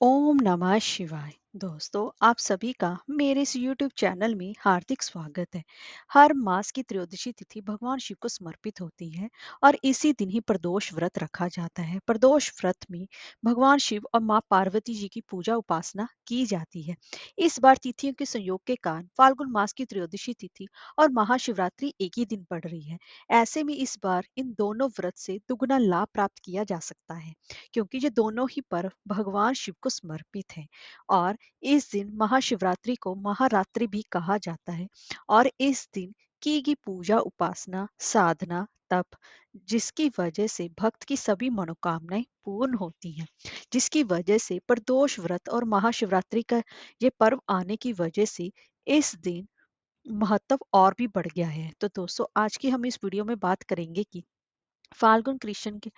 ओम नमः शिवाय। दोस्तों, आप सभी का मेरे इस यूट्यूब चैनल में हार्दिक स्वागत है। हर मास की त्रयोदशी तिथि भगवान शिव को समर्पित होती है और इसी दिन ही प्रदोष व्रत रखा जाता है। प्रदोष व्रत में भगवान शिव और माँ पार्वती जी की पूजा उपासना की जाती है। इस बार तिथियों के संयोग के कारण फाल्गुन मास की त्रयोदशी तिथि और महाशिवरात्रि एक ही दिन पड़ रही है। ऐसे में इस बार इन दोनों व्रत से दुगना लाभ प्राप्त किया जा सकता है, क्योंकि ये दोनों ही पर्व भगवान शिव को समर्पित हैं। और इस दिन महाशिवरात्रि को महारात्रि भी कहा जाता है। और इस दिन की गई पूजा उपासना साधना तप, जिसकी वजह से भक्त की सभी मनोकामनाएं पूर्ण होती हैं, जिसकी वजह से प्रदोष व्रत और महाशिवरात्रि का ये पर्व आने की वजह से इस दिन महत्व और भी बढ़ गया है। तो दोस्तों, आज की हम इस वीडियो में बात करेंगे कि फाल्गुन कृष्ण के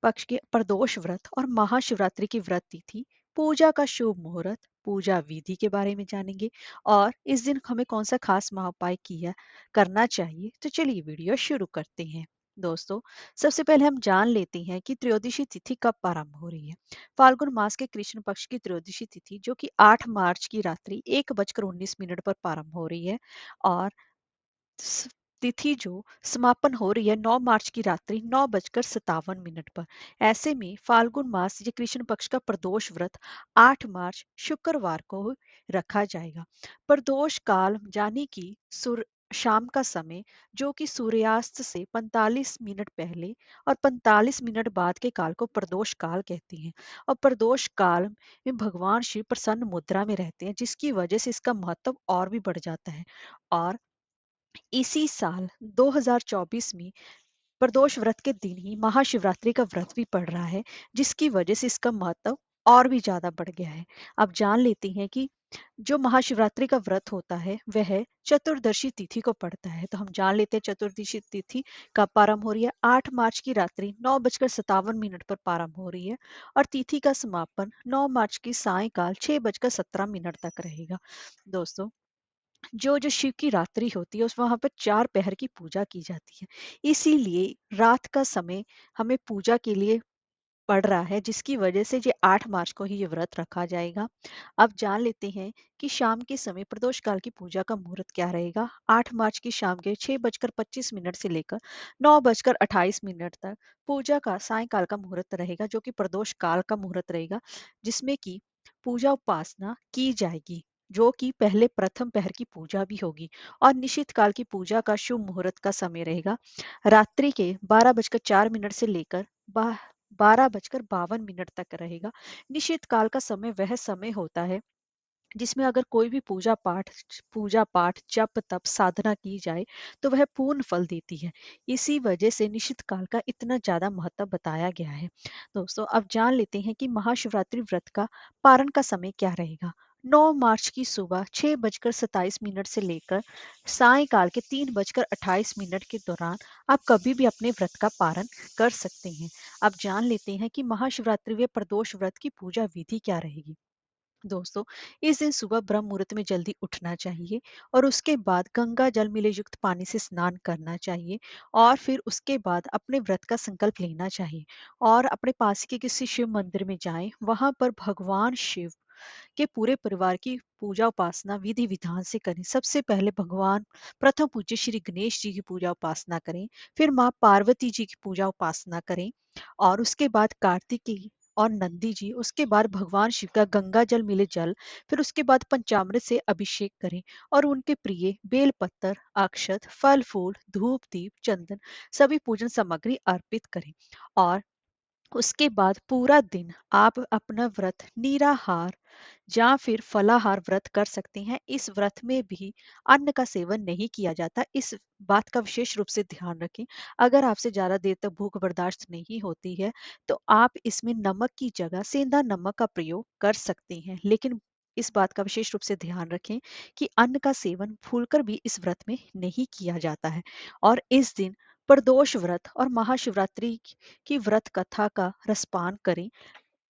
पक्ष के प्रदोष व्रत और महाशिवरात्रि की व्रत तिथि, पूजा का शुभ मुहूर्त, पूजा विधि के बारे में जानेंगे और इस दिन हमें कौन सा खास महाउपाय किया करना चाहिए। तो चलिए वीडियो शुरू करते हैं। दोस्तों, सबसे पहले हम जान लेते हैं कि त्रयोदशी तिथि कब प्रारंभ हो रही है। फाल्गुन मास के कृष्ण पक्ष की त्रयोदशी तिथि, जो कि 8 मार्च की रात्रि 1:19 पर प्रारंभ हो रही है, और स- तिथि जो समापन हो रही है 9 मार्च की रात्रि 9:57 पर। ऐसे में फाल्गुन मास या कृष्ण पक्ष का प्रदोष व्रत 8 मार्च शुक्रवार को रखा जाएगा। प्रदोष काल यानी कि शाम का समय, जो कि सूर्यास्त से 45 मिनट पहले और 45 मिनट बाद के काल को प्रदोष काल कहते हैं। और प्रदोष काल में भगवान शिव प्रसन्न मुद्रा में रहते हैं, जिसकी वजह से इसका महत्व और भी बढ़ जाता है। और इसी साल 2024 में प्रदोष व्रत के दिन ही महाशिवरात्रि का व्रत भी पड़ रहा है, जिसकी वजह से इसका महत्व और भी ज्यादा बढ़ गया है। अब जान लेते हैं कि जो महाशिवरात्रि का व्रत होता है वह चतुर्दशी तिथि को पड़ता है। तो हम जान लेते हैं चतुर्दशी तिथि कब प्रारंभ हो रही है। 8 मार्च की रात्रि 9:57 पर प्रारंभ हो रही है और तिथि का समापन 9 मार्च की सायकाल 6:17 तक रहेगा। दोस्तों, जो जो शिव की रात्रि होती है उस वहां पर 4 पहर की पूजा की जाती है। इसीलिए रात का समय हमें पूजा के लिए पड़ रहा है, जिसकी वजह से ये 8 मार्च को ही ये व्रत रखा जाएगा। अब जान लेते हैं कि शाम के समय प्रदोष काल की पूजा का मुहूर्त क्या रहेगा। 8 मार्च की शाम के 6:25 से लेकर 9:28 तक पूजा का सायकाल का मुहूर्त रहेगा, जो कि प्रदोष काल का मुहूर्त रहेगा, जिसमें कि पूजा उपासना की जाएगी, जो कि पहले प्रथम पहर की पूजा भी होगी। और निश्चित काल की पूजा का शुभ मुहूर्त का समय रहेगा रात्रि के 12:04 से लेकर 12:52 तक रहेगा। निश्चित काल का समय वह समय होता है जिसमें अगर कोई भी पूजा पाठ जप तप साधना की जाए तो वह पूर्ण फल देती है। इसी वजह से निश्चित काल का इतना ज्यादा महत्व बताया गया है। दोस्तों, अब जान लेते हैं कि महाशिवरात्रि व्रत का पारण का समय क्या रहेगा। 9 मार्च की सुबह 6:27 से लेकर सायकाल के 3:28 के दौरान आप कभी भी अपने व्रत का पारण कर सकते हैं। अब जान लेते हैं कि महाशिवरात्रि व प्रदोष व्रत की पूजा विधि क्या रहेगी। दोस्तों, इस दिन सुबह ब्रह्म मुहूर्त में जल्दी उठना चाहिए और उसके बाद गंगा जल मिले युक्त पानी से स्नान करना चाहिए। और फिर उसके बाद अपने व्रत का संकल्प लेना चाहिए और अपने पास के किसी शिव मंदिर में जाएं। वहां पर भगवान शिव के पूरे परिवार की पूजा उपासना विधि विधान से करें। सबसे पहले भगवान प्रथम पूज्य श्री गणेश जी की पूजा उपासना करें, फिर माँ पार्वती जी की पूजा उपासना करें, और उसके बाद कार्तिकेय और नंदी जी, उसके बाद भगवान शिव का गंगा जल मिले जल, फिर उसके बाद पंचामृत से अभिषेक करें और उनके प्रिय बेल पत्तर अक्षत फल फूल धूप दीप चंदन सभी पूजन सामग्री अर्पित करें। और उसके बाद पूरा दिन आप अपना व्रत निराहार या फिर फलाहार व्रत कर सकते हैं। इस व्रत में भी अन्न का सेवन नहीं किया जाता। इस बात का विशेष रूप से ध्यान रखें। अगर आपसे ज्यादा देर तक भूख बर्दाश्त नहीं होती है तो आप इसमें नमक की जगह सेंधा नमक का प्रयोग कर सकते हैं, लेकिन इस बात का विशेष रूप से ध्यान रखें कि अन्न का सेवन भूलकर भी इस व्रत में नहीं किया जाता है। और इस दिन प्रदोष व्रत और महाशिवरात्रि की व्रत कथा का रसपान करें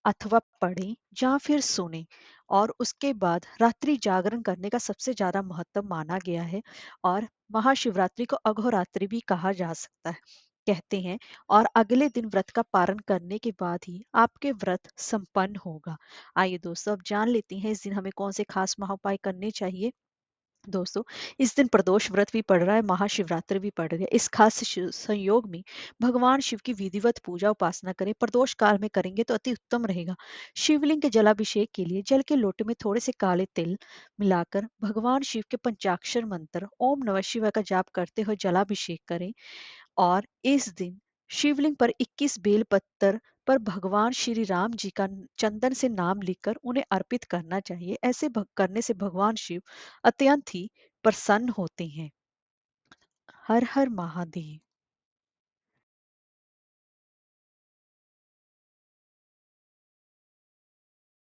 अथवा पढ़ें या फिर सुनें। और उसके बाद रात्रि जागरण करने का सबसे ज्यादा महत्व माना गया है। और महाशिवरात्रि को अघोरात्रि भी कहा जा सकता है। कहते हैं और अगले दिन व्रत का पारण करने के बाद ही आपके व्रत संपन्न होगा। आइए दोस्तों, अब जान लेते हैं इस दिन हमें कौन से खास महाउपाय करने चाहिए। दोस्तों, इस दिन प्रदोष व्रत भी पड़ रहा है, महाशिवरात्रि भी पड़ रही है। इस खास संयोग में भगवान शिव की विधिवत पूजा उपासना करें। प्रदोष काल में करेंगे तो अति उत्तम रहेगा। शिवलिंग के जलाभिषेक के लिए जल के लोटे में थोड़े से काले तिल मिलाकर भगवान शिव के पंचाक्षर मंत्र ओम नमः शिवाय का जाप करते हुए जलाभिषेक करें। और इस दिन शिवलिंग पर 21 बेल पत्थर पर भगवान श्री राम जी का चंदन से नाम लिखकर उन्हें अर्पित करना चाहिए। ऐसे करने से भगवान शिव अत्यंत ही प्रसन्न होते हैं। हर हर महादेव।